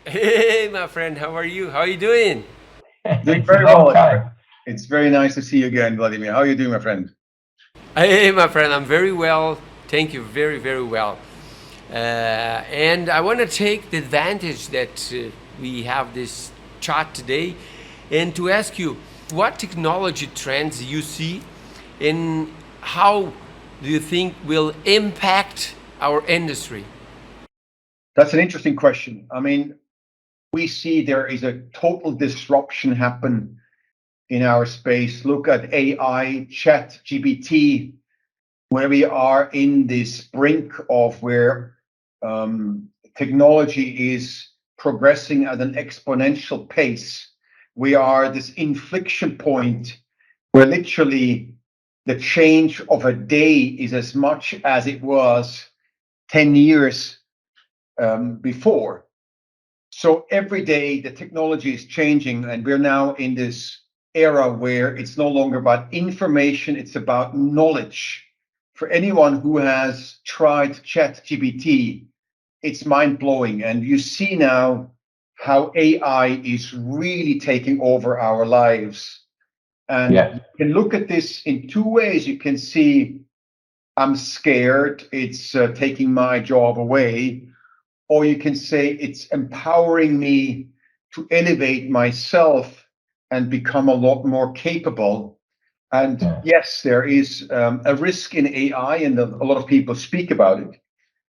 Hey, my friend, how are you? How are you doing? Doing It's a very long well. time. It's very nice to see you again, Vladimir. How are you doing, my friend? Hey, my friend, I'm very well. Thank you, very, very well. And I want to take the advantage that we have this chat today and to ask you what technology trends you see and how do you think will impact our industry? That's an interesting question. I mean, we see there is a total disruption happen in our space. Look at AI, Chat, GPT, where we are in this brink of where technology is progressing at an exponential pace. We are at this inflection point where literally the change of a day is as much as it was 10 years before. So every day the technology is changing, and we're now in this era where it's no longer about information, it's about knowledge. For anyone who has tried ChatGPT, it's mind blowing. And you see now how AI is really taking over our lives. And Yes. you can look at this in two ways. You can see, I'm scared, it's taking my job away, or you can say it's empowering me to elevate myself and become a lot more capable. And Yeah. yes, there is a risk in AI, and a lot of people speak about it.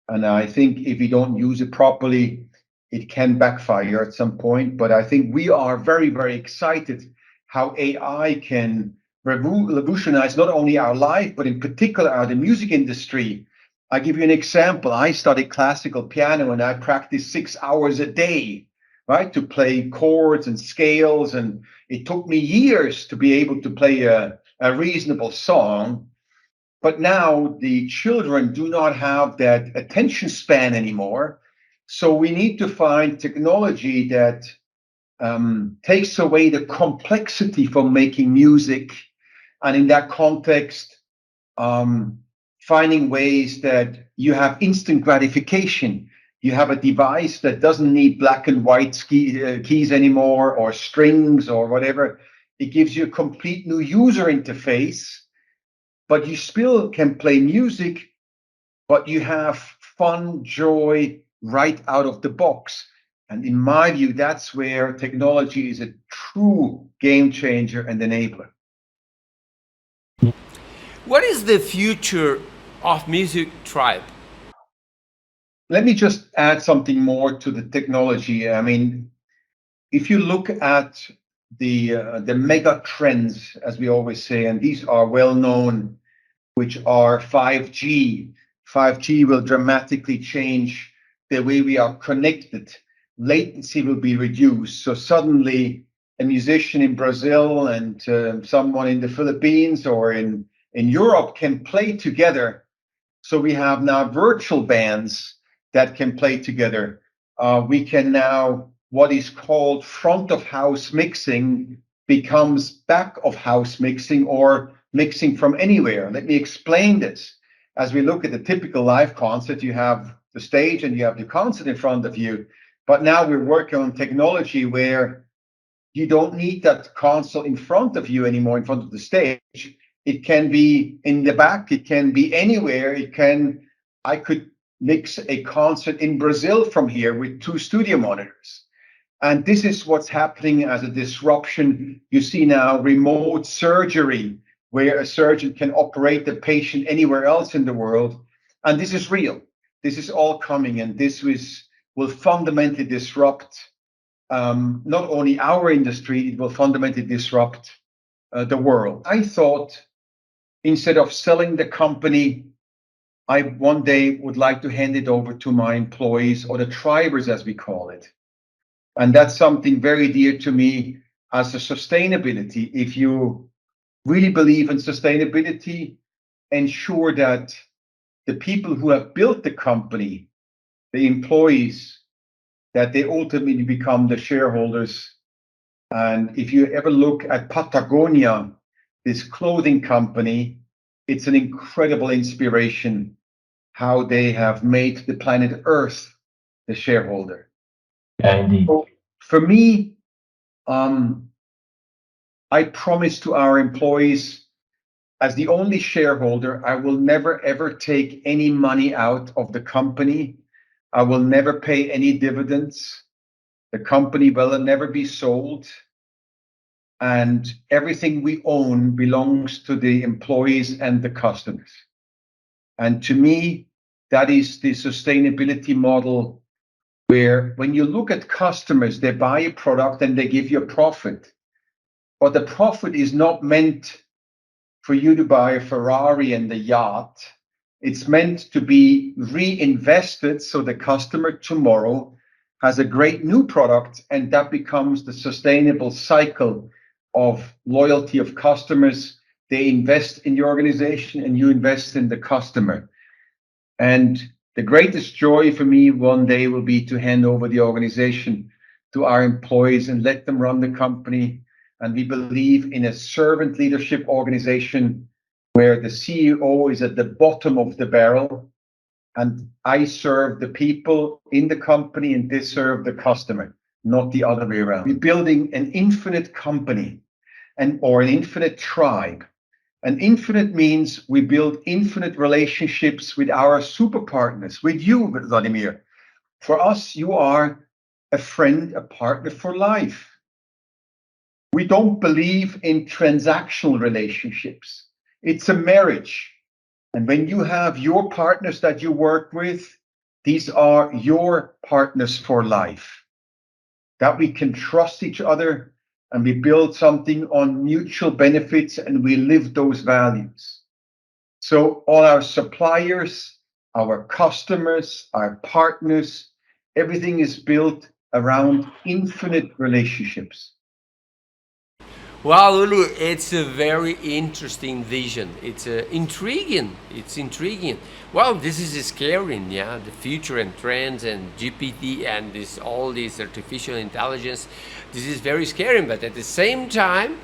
And I think if you don't use it properly, it can backfire at some point. But I think we are very, very excited how AI can revolutionize not only our life, but in particular the music industry. I give you an example. I studied classical piano and I practiced 6 hours a day, right, to play chords and scales. And it took me years to be able to play a reasonable song. But now the children do not have that attention span anymore. So we need to find technology that takes away the complexity from making music. And in that context, um, finding ways that you have instant gratification. You have a device that doesn't need black and white keys anymore, or strings or whatever. It gives you a complete new user interface, but you still can play music, but you have fun, joy right out of the box. And in my view, that's where technology is a true game changer and enabler. What is the future of music tribe? Let me just add something more to the technology. I mean, if you look at the mega trends, as we always say, and these are well known, which are 5G. 5G will dramatically change the way we are connected. Latency will be reduced. So suddenly, a musician in Brazil and someone in the Philippines or in Europe can play together. So we have now virtual bands that can play together. We can now, what is called front of house mixing becomes back of house mixing, or mixing from anywhere. Let me explain this. As we look at the typical live concert, you have the stage and you have the concert in front of you. But now we're working on technology where you don't need that console in front of you anymore, in front of the stage. It can be in the back, it can be anywhere. I could mix a concert in Brazil from here with two studio monitors. And this is what's happening as a disruption. You see now remote surgery, where a surgeon can operate the patient anywhere else in the world. And this is real. This is all coming, and will fundamentally disrupt not only our industry, it will fundamentally disrupt the world. I thought, instead of selling the company, I one day would like to hand it over to my employees, or the tribers, as we call it. And that's something very dear to me as a sustainability. If you really believe in sustainability, ensure that the people who have built the company, the employees, that they ultimately become the shareholders. And if you ever look at Patagonia, this clothing company, it's an incredible inspiration how they have made the planet Earth the shareholder. Yeah, indeed. So for me, I promise to our employees, as the only shareholder, I will never ever take any money out of the company. I will never pay any dividends. The company will never be sold. And everything we own belongs to the employees and the customers. And to me, that is the sustainability model where when you look at customers, they buy a product and they give you a profit. But the profit is not meant for you to buy a Ferrari and a yacht. It's meant to be reinvested so the customer tomorrow has a great new product, and that becomes the sustainable cycle of loyalty of customers. They invest in the organization and you invest in the customer. And the greatest joy for me one day will be to hand over the organization to our employees and let them run the company. And we believe in a servant leadership organization where the CEO is at the bottom of the barrel and I serve the people in the company and they serve the customer, not the other way around. We're building an infinite company or an infinite tribe. And infinite means we build infinite relationships with our super partners, with you, Vladimir. For us, you are a friend, a partner for life. We don't believe in transactional relationships. It's a marriage. And when you have your partners that you work with, these are your partners for life. That we can trust each other and we build something on mutual benefits and we live those values. So all our suppliers, our customers, our partners, everything is built around infinite relationships. Well, Uli, it's a very interesting vision. It's intriguing. It's intriguing. Well, this is scary, yeah. The future and trends and GPT and all this artificial intelligence. This is very scary, but at the same time,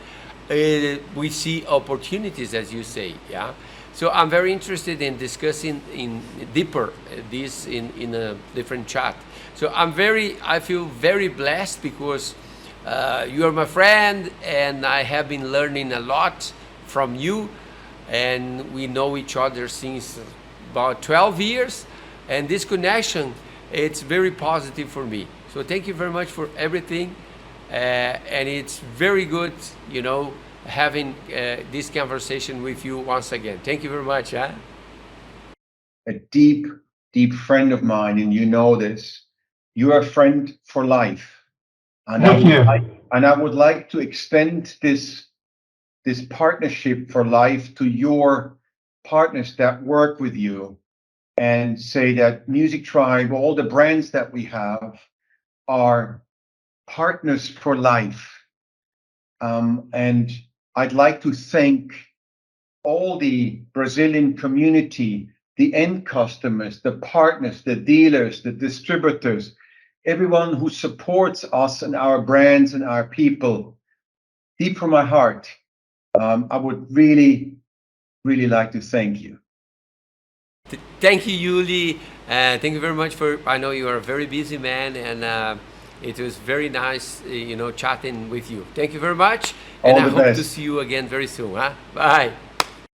we see opportunities, as you say, yeah. So I'm very interested in discussing in deeper this in a different chat. So I feel very blessed because you are my friend, and I have been learning a lot from you, and we know each other since about 12 years, and this connection, it's very positive for me. So thank you very much for everything, and it's very good, having this conversation with you once again. Thank you very much. Huh? A deep, deep friend of mine, and you know this. You are a friend for life. And I would like to extend this partnership for life to your partners that work with you and say that Music Tribe, all the brands that we have are partners for life. And I'd like to thank all the Brazilian community, the end customers, the partners, the dealers, the distributors, everyone who supports us and our brands and our people, deep from my heart, I would really, really like to thank you. Thank you, Uli. Thank you very much I know you are a very busy man, and it was very nice, chatting with you. Thank you very much, and I hope to see you again very soon. Huh? Bye.